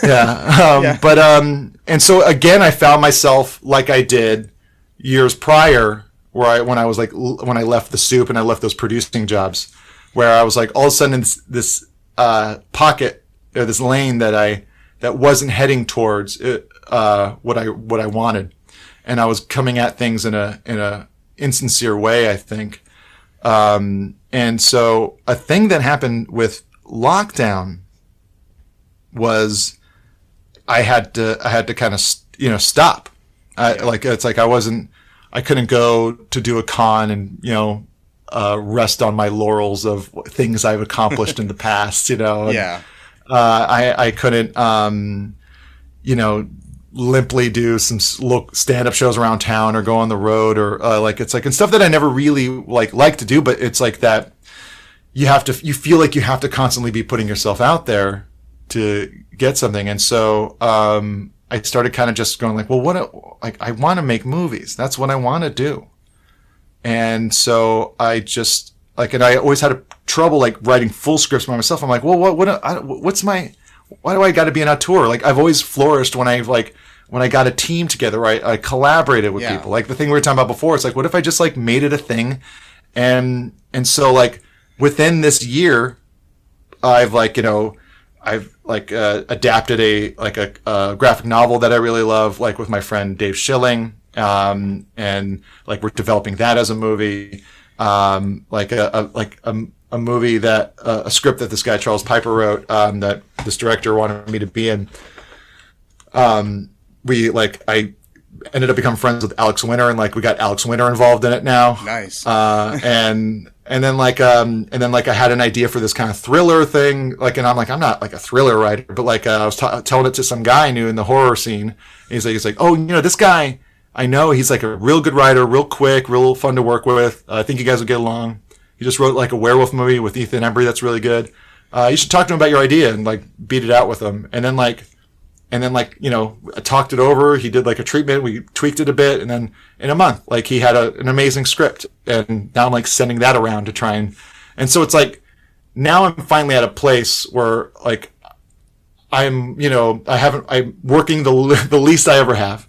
Yeah. But, and so again, I found myself like I did years prior, when I left the soup and I left those producing jobs, where I was like, all of a sudden this pocket, or this lane that wasn't heading towards what I wanted. And I was coming at things in a insincere way, I think. And so a thing that happened with lockdown was I had to kind of, you know, stop. I couldn't go to do a con and, you know, rest on my laurels of things I've accomplished in the past, you know. And, I couldn't, you know, limply do some stand-up shows around town or go on the road or and stuff that I never really like to do, but it's like that you feel like you have to constantly be putting yourself out there to get something. And so I started kind of just going like, well, I want to make movies. That's what I want to do. And so I just and I always had trouble like writing full scripts by myself. I'm like, well, why do I got to be on a tour? Like, I've always flourished when I got a team together, I collaborated with people. Like the thing we were talking about before, it's like, what if I just like made it a thing? And so like within this year, I've adapted a graphic novel that I really love, like with my friend Dave Schilling. And like we're developing that as a movie, a movie that a script that this guy Charles Piper wrote, that this director wanted me to be in. I ended up becoming friends with Alex Winter, and like we got Alex Winter involved in it now. Nice. And then I had an idea for this kind of thriller thing, and I'm like, I'm not like a thriller writer, but I was telling it to some guy I knew in the horror scene. And he's like, oh, you know, this guy I know, he's like a real good writer, real quick, real fun to work with. I think you guys will get along. He just wrote like a werewolf movie with Ethan Embry that's really good. You should talk to him about your idea and like beat it out with him. And then you know, I talked it over. He did like a treatment. We tweaked it a bit, and then in a month, like he had an amazing script. And now I'm like sending that around to try and so it's like now I'm finally at a place where like I'm working the least I ever have,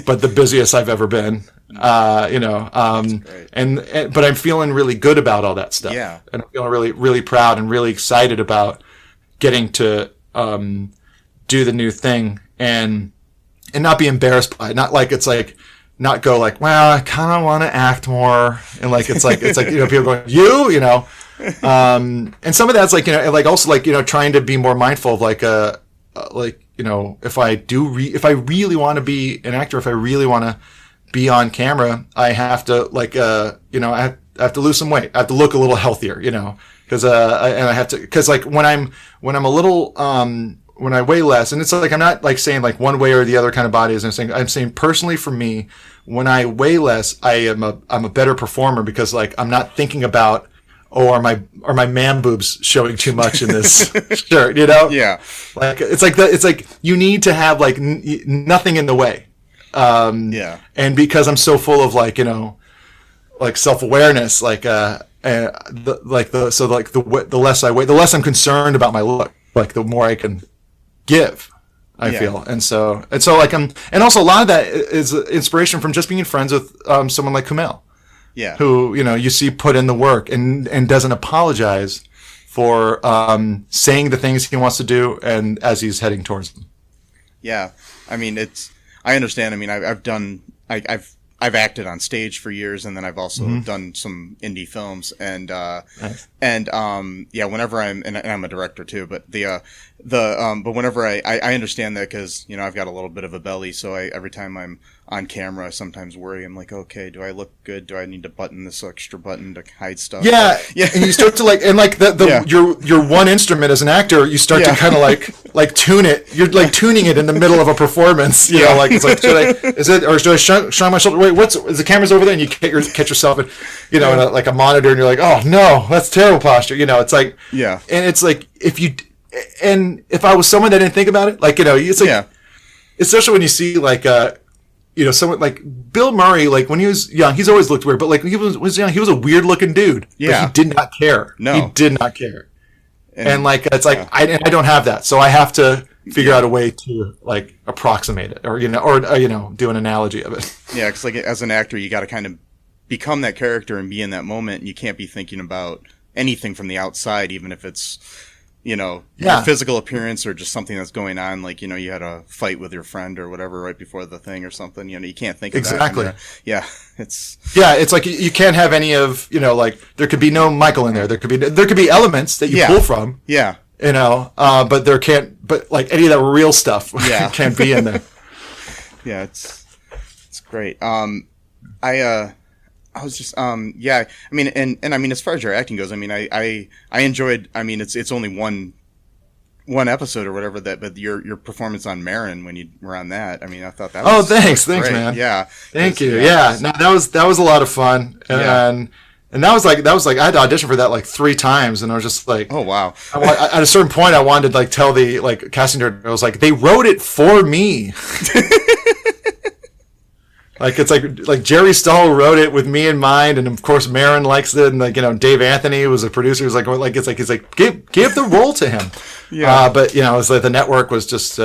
but the busiest I've ever been. But I'm feeling really good about all that stuff. Yeah. And I'm feeling really, really proud and really excited about getting to, do the new thing and not be embarrassed by it. Not like, it's like, not go like, well, I kind of want to act more. And like, it's like, you know, people going, you know, and some of that's like, you know, like also like, you know, trying to be more mindful of like, you know, if I really want to be an actor, if I really want to be on camera, I have to like, you know, I have to lose some weight. I have to look a little healthier, you know, cause like when I'm a little, when I weigh less, and it's like, I'm not like saying like one way or the other kind of body is, I'm saying personally for me, when I weigh less, I'm a better performer because like, I'm not thinking about, or are my man boobs showing too much in this shirt? You know? Yeah. Like it's like you need to have like nothing in the way. Yeah. And because I'm so full of like, you know, like self-awareness, like the less I weigh, the less I'm concerned about my look, like the more I can give, I feel. And so like and also a lot of that is inspiration from just being friends with someone like Kumail. Yeah. Who, you know, you see put in the work and doesn't apologize for saying the things he wants to do and as he's heading towards them. Yeah. I mean, I understand. I mean, I've acted on stage for years, and then I've also done some indie films, and Nice. and whenever and I'm a director too, but but whenever I understand that, because, you know, I've got a little bit of a belly, so every time I'm on camera, I sometimes worry. I'm like, okay, do I look good? Do I need to button this extra button to hide stuff? Yeah, yeah. And you start to like, and like your one instrument as an actor, you start to kind of like tune it. You're like tuning it in the middle of a performance. You know, like it's like, should I shine my shoulder? Wait, is the camera's over there? And you catch yourself in, you know, in like a monitor, and you're like, oh no, that's terrible posture. You know, it's like, and it's like if I was someone that didn't think about it, like, you know, it's like, especially when you see like you know, someone like Bill Murray, like when he was young, he's always looked weird, but like when he was young, he was a weird looking dude. Yeah. But he did not care. No. He did not care. And like, it's like, I don't have that. So I have to figure out a way to like approximate it or, you know, do an analogy of it. Yeah. Cause like as an actor, you got to kind of become that character and be in that moment. And you can't be thinking about anything from the outside, even if it's, you know, your physical appearance or just something that's going on. Like, you know, you had a fight with your friend or whatever right before the thing or something. You know, you can't think of that. Exactly. It's like you can't have any of, you know, like there could be no Michael in there. There could be elements that you pull from. Yeah. You know, but like any of that real stuff can't be in there. Yeah, it's great. I was just, I mean, and I mean, as far as your acting goes, I mean, I enjoyed, I mean, it's only one episode or whatever but your performance on Marin when you were on that, I mean, I thought that was thanks, great. man. Yeah. Thank you. Yeah. No, that was a lot of fun. And that was like, I had to audition for that like 3 times, and I was just like, oh, wow. At a certain point, I wanted to like tell the like casting director, I was like, they wrote it for me. Like, it's like Jerry Stahl wrote it with me in mind, and of course Marin likes it, and like, you know, Dave Anthony was a producer. He's like he's like give the role to him. Yeah. But you know, it's like the network was just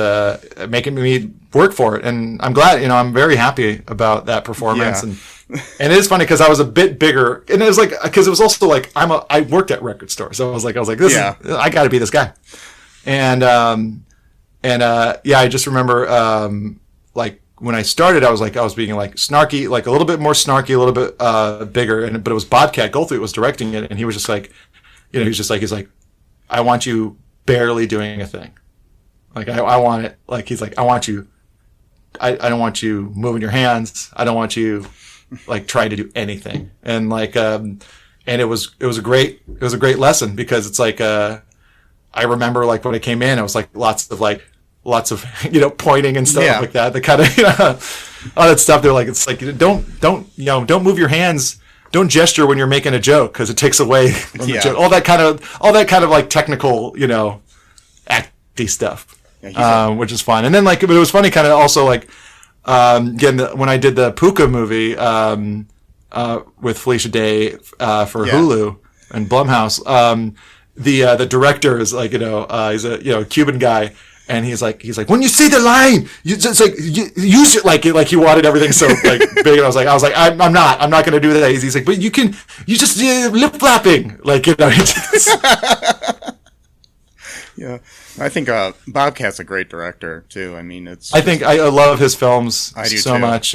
making me work for it, and I'm glad. You know, I'm very happy about that performance, and it is funny because I was a bit bigger, and it was like because it was also like I worked at record stores, so I was like this I got to be this guy, and I just remember like. When I started, I was being like snarky, like a little bit more snarky, a little bit bigger, but it was Bobcat Goldthwait was directing it, and he was just like, you know, he's like, I want you barely doing a thing, like I want it, like he's like, I want you, I don't want you moving your hands, I don't want you like trying to do anything, and like and it was a great lesson because it's like I remember like when I came in, I was like lots of you know pointing and stuff like that. The kind of, you know, all that stuff. They're like, it's like, don't move your hands, don't gesture when you're making a joke because it takes away from the joke. All that kind of like technical, you know, acty stuff, which is fun. And then like, but it was funny, kind of also like again when I did the Puka movie with Felicia Day for Hulu and Blumhouse. The director is like, you know, he's a Cuban guy. And he's like, when you see the line, it's like use it like he wanted everything so like big. And I was like, I'm not going to do that. He's like, but you just lip flapping, like, you know. Yeah, I think Bobcat's a great director too. I mean, I think I love his films so much.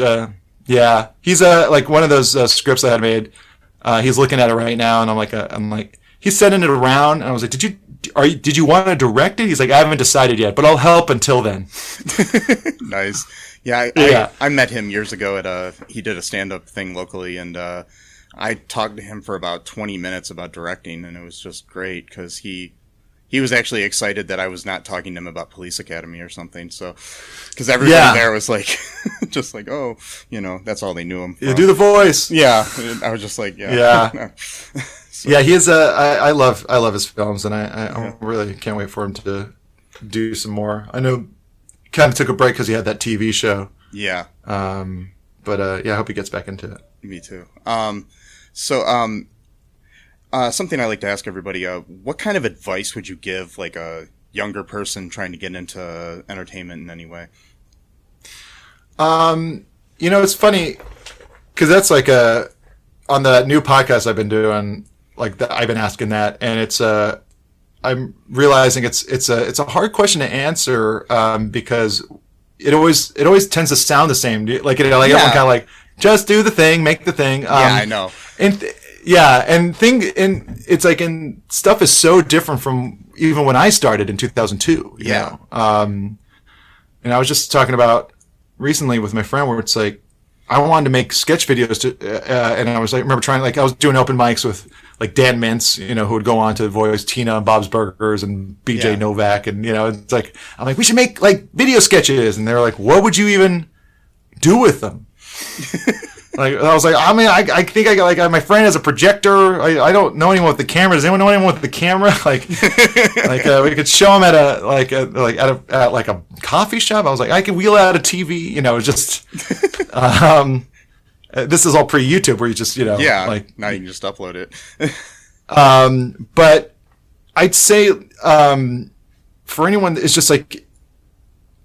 Yeah, he's like one of those scripts I had made. He's looking at it right now, and I'm like, he's sending it around, and I was like, did you want to direct it? He's like, I haven't decided yet, but I'll help until then. Nice. Yeah, I met him years ago he did a stand-up thing locally, and I talked to him for about 20 minutes about directing, and it was just great because he was actually excited that I was not talking to him about Police Academy or something. So, because everybody there was like, just like, oh, you know, that's all they knew him from. You do the voice. Yeah. I was just like, yeah. Yeah, he is. I love his films, and I really can't wait for him to do some more. I know, kind of took a break because he had that TV show. Yeah. But I hope he gets back into it. Me too. Something I like to ask everybody: what kind of advice would you give, like a younger person trying to get into entertainment in any way? It's funny because that's like on the new podcast I've been doing. Like I've been asking that, and it's I'm realizing it's a hard question to answer because it always tends to sound the same. Like everyone kind of like just do the thing, make the thing. I know. And it's like, and stuff is so different from even when I started in 2002. You know? And I was just talking about recently with my friend where it's like I wanted to make sketch videos and I was like, remember trying, like I was doing open mics with like Dan Mintz, who would go on to voice Tina and Bob's Burgers and BJ Novak, and it's like I'm like, we should make like video sketches, and they're like, what would you even do with them? Like I was like, I mean, I think I got my friend has a projector. I don't know anyone with the camera. Does anyone know anyone with the camera? Like we could show them at a coffee shop. I was like, I could wheel out a TV. Just this is all pre-YouTube where you just like now you can just upload it. But I'd say for anyone, it's just like.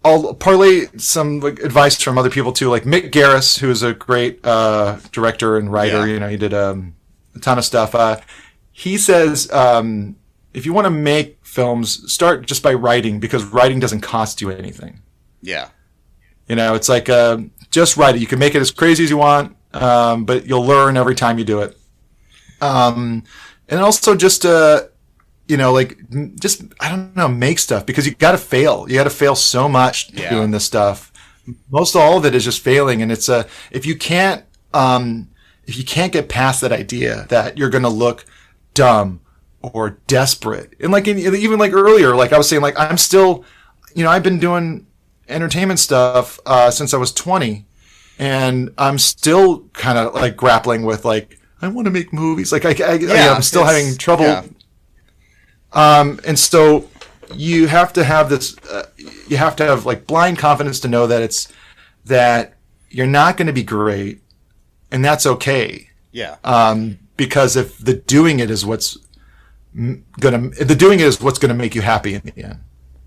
I'll parlay some advice from other people too, like Mick Garris, who is a great director and writer. He did a ton of stuff. He says if you want to make films, start just by writing, because writing doesn't cost you anything. Yeah. It's like just write it. You can make it as crazy as you want, but you'll learn every time you do it. And also just just, I don't know, make stuff, because you got to fail. You got to fail so much doing this stuff. Most all of it is just failing. And it's if you can't get past that idea that you're going to look dumb or desperate. And even earlier, like I was saying, like I'm still, I've been doing entertainment stuff, since I was 20, and I'm still kind of like grappling with like, I want to make movies. Like I'm still having trouble. Yeah. And so you have to have this, you have to have like blind confidence to know that you're not going to be great, and that's okay. Yeah. Because if the doing it is what's going to make you happy in the end.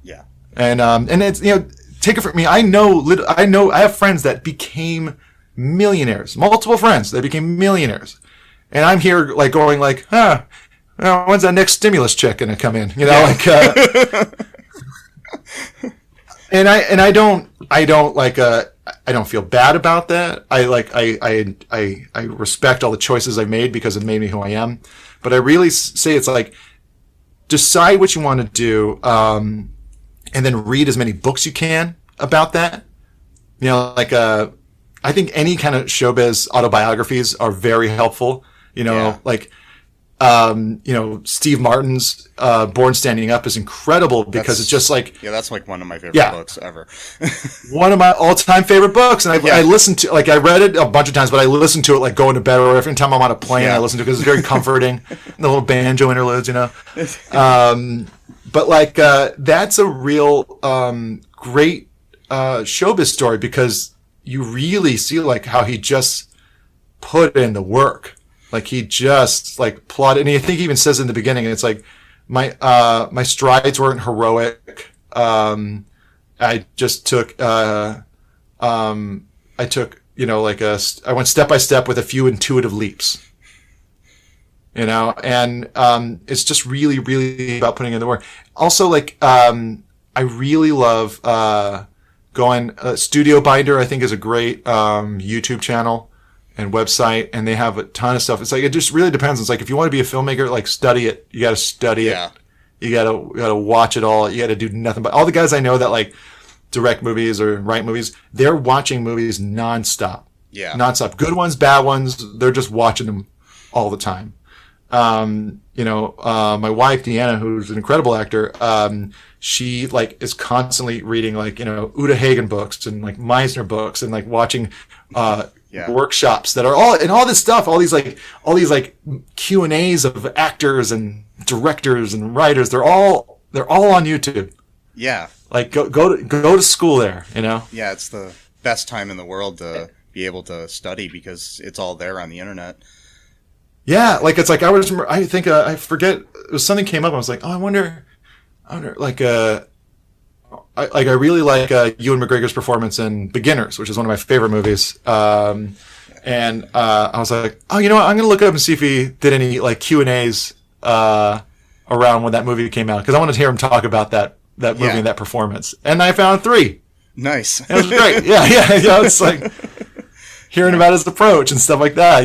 Yeah. And it's, take it from me. I know, I have friends that became millionaires, multiple friends that became millionaires. And I'm here like going like, when's that next stimulus check gonna come in? And I don't feel bad about that. I respect all the choices I made because it made me who I am. But I really say it's like, decide what you want to do, and then read as many books you can about that. I think any kind of showbiz autobiographies are very helpful. Steve Martin's Born Standing Up is incredible because it's just like... Yeah, that's like one of my favorite books ever. One of my all-time favorite books. And I listened to... Like, I read it a bunch of times, but I listened to it, like, going to bed, or every time I'm on a plane, I listen to it because it's very comforting. The little banjo interludes, But, like, that's a real great showbiz story, because you really see, like, how he just put in the work. Like he just like plotted, and I think he even says in the beginning, and it's like my strides weren't heroic. I just took I went step by step with a few intuitive leaps. And it's just really, really about putting in the work. Also, like I really love going Studio Binder. I think is a great YouTube channel and website, and they have a ton of stuff. It's like, it just really depends. It's like, if you want to be a filmmaker, like study it. You got to study it. You got to watch it all. You got to do nothing but all the guys I know that like direct movies or write movies, they're watching movies nonstop. Yeah. Nonstop. Good ones, bad ones. They're just watching them all the time. my wife Deanna, who's an incredible actor, she like is constantly reading like Uta Hagen books and like Meisner books and like watching workshops that are all this stuff, all these Q&As of actors and directors and writers. They're all on YouTube. Yeah. Like go to school there, Yeah, it's the best time in the world to be able to study because it's all there on the internet. Yeah, like it's like I forget, it was something came up. I was like, oh, I wonder, like I really like Ewan McGregor's performance in Beginners, which is one of my favorite movies. And I was like, oh, you know what? I'm gonna look it up and see if he did any like Q&As around when that movie came out, because I wanted to hear him talk about that movie and that performance. And I found 3. Nice. It was great. Yeah. It's like hearing about his approach and stuff like that.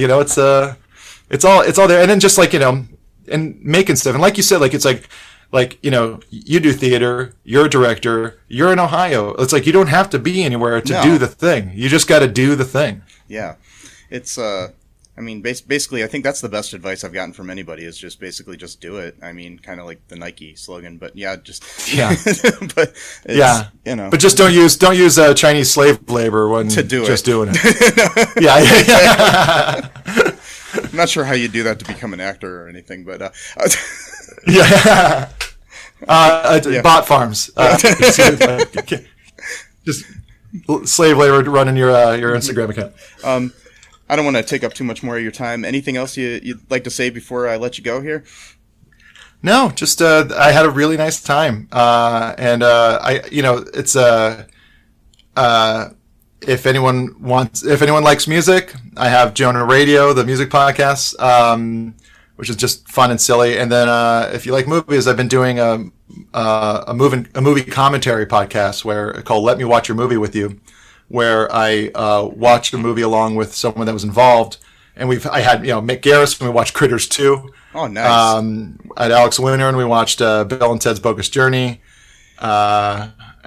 It's all there. And then just like, and making stuff. And like you said, like, it's like, you do theater, you're a director, you're in Ohio. It's like, you don't have to be anywhere to do the thing. You just got to do the thing. Yeah. It's, basically, I think that's the best advice I've gotten from anybody is just basically just do it. I mean, kind of like the Nike slogan, but yeah. But but just don't use Chinese slave labor when to do just it. Doing it. Yeah. I'm not sure how you do that to become an actor or anything, but bot farms. Just slave labor running your Instagram account. I don't want to take up too much more of your time. Anything else you'd like to say before I let you go here? No, just I had a really nice time, and it's if anyone likes music, I have Jonah Raydio, the music podcast, which is just fun and silly. And then if you like movies, I've been doing a movie commentary podcast called Let Me Watch Your Movie With You, where I watched a movie along with someone that was involved. And I had Mick Garris, and we watched Critters 2. Oh, nice. I had Alex Winter, and we watched Bill and Ted's Bogus Journey.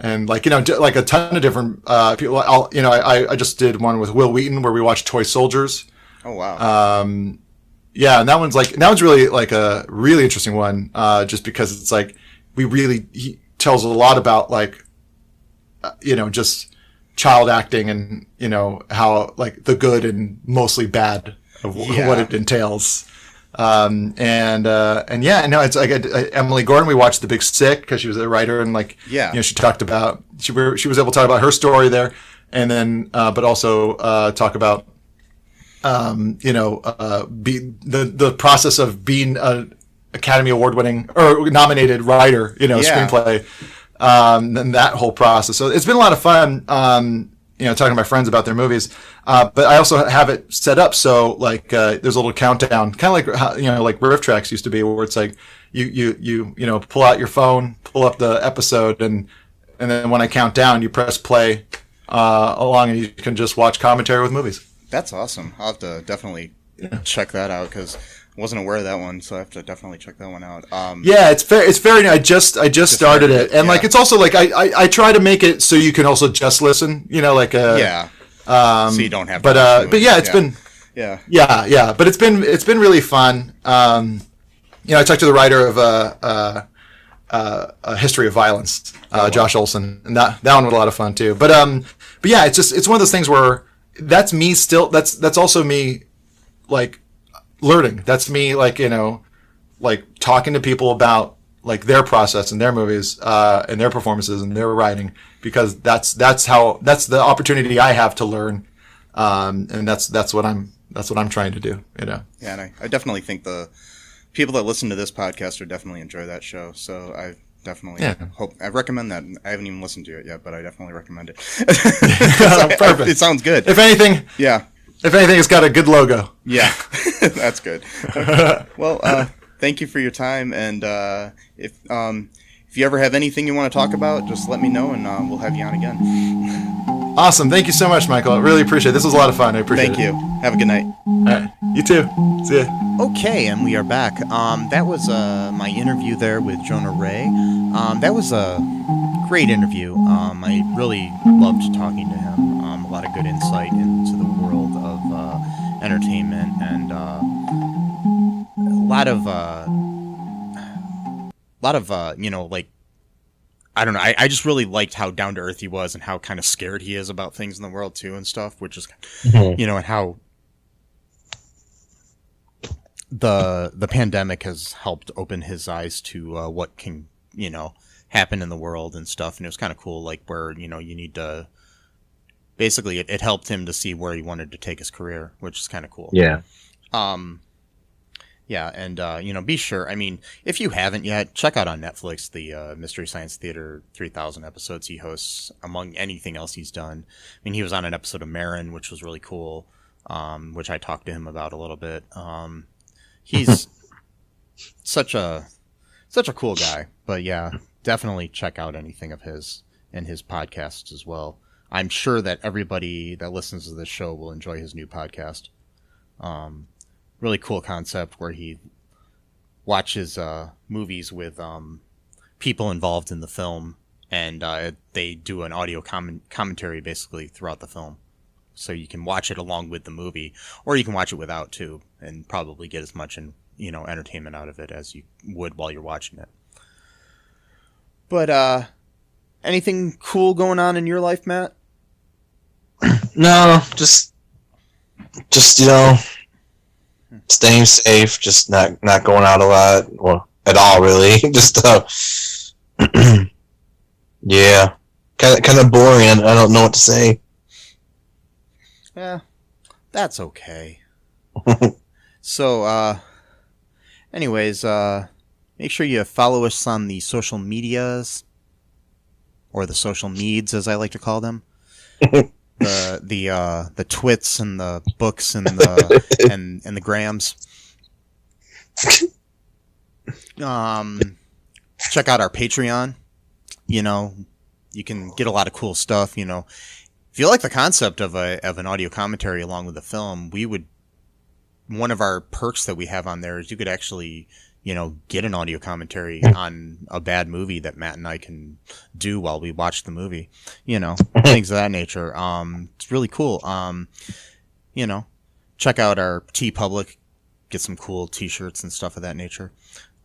And like a ton of different people. I just did one with Will Wheaton where we watched Toy Soldiers. Oh wow. And that one's really like a really interesting one, just because it's like he tells a lot about like just child acting and how like the good and mostly bad of what it entails. It's like Emily Gordon. We watched The Big Sick because she was a writer, and she talked about she was able to talk about her story there, and then but also talk about the process of being an Academy Award winning or nominated writer, screenplay, and that whole process. So it's been a lot of fun. Talking to my friends about their movies. But I also have it set up so like there's a little countdown, kind of like how, like riff tracks used to be, where it's like you pull out your phone, pull up the episode, and then when I count down, you press play along, and you can just watch commentary with movies. That's awesome. I'll have to definitely check that out because I wasn't aware of that one, so I have to definitely check that one out. It's very. I just started it, and like it's also like I try to make it so you can also just listen. So you don't have. But it's been. Yeah. But it's been really fun. I talked to the writer of A History of Violence, Josh Olson, and that one was a lot of fun too. But yeah, it's one of those things where that's me still. That's also me, like. Learning. That's me, like like talking to people about like their process and their movies and their performances and their writing, because that's the opportunity I have to learn, and that's what I'm trying to do. Yeah, and I definitely think the people that listen to this podcast are definitely enjoy that show. So I definitely hope I recommend that. I haven't even listened to it yet, but I definitely recommend it. Perfect. It sounds good. If anything, it's got a good logo. Yeah, that's good. Well, thank you for your time, and if you ever have anything you want to talk about, just let me know, and we'll have you on again. Awesome. Thank you so much, Michael. I really appreciate it. This was a lot of fun. I appreciate it. Thank you. Have a good night. All right. You too. See ya. Okay, and we are back. That was my interview there with Jonah Ray. That was a great interview. I really loved talking to him. A lot of good insight into the world of entertainment, and like, I don't know. I just really liked how down to earth he was and how kind of scared he is about things in the world too and stuff, which is, and how the pandemic has helped open his eyes to what can, happen in the world and stuff. And it was kind of cool, like where, you need to, basically it helped him to see where he wanted to take his career, which is kind of cool. Yeah. Yeah, and, be sure, I mean, if you haven't yet, check out on Netflix the Mystery Science Theater 3000 episodes he hosts, among anything else he's done. I mean, he was on an episode of Marin, which was really cool, which I talked to him about a little bit. He's such a cool guy, but yeah, definitely check out anything of his and his podcasts as well. I'm sure that everybody that listens to this show will enjoy his new podcast. Really cool concept where he watches movies with people involved in the film, and they do an audio commentary basically throughout the film. So you can watch it along with the movie, or you can watch it without too, and probably get as much entertainment out of it as you would while you're watching it. But anything cool going on in your life, Matt? No, just staying safe, just not going out a lot, or at all really. Just yeah, kind of boring. I don't know what to say. Yeah, that's okay. So, anyways, make sure you follow us on the social medias, or the social meds, as I like to call them. The twits and the books and the and the grams. Check out our Patreon. You can get a lot of cool stuff. If you like the concept of an audio commentary along with the film, one of our perks that we have on there is you could actually, get an audio commentary on a bad movie that Matt and I can do while we watch the movie, things of that nature. It's really cool. Check out our TeePublic, get some cool t-shirts and stuff of that nature.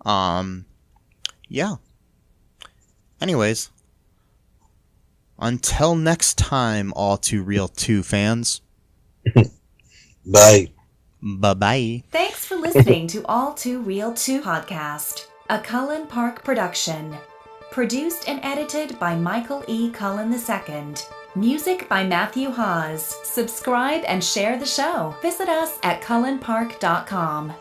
Yeah. Anyways, until next time, All2ReelToo fans. Bye. Bye-bye. Thanks for listening to All2ReelToo podcast, a Cullen Park production. Produced and edited by Michael E. Cullen II. Music by Matthew Hawes. Subscribe and share the show. Visit us at cullenpark.com.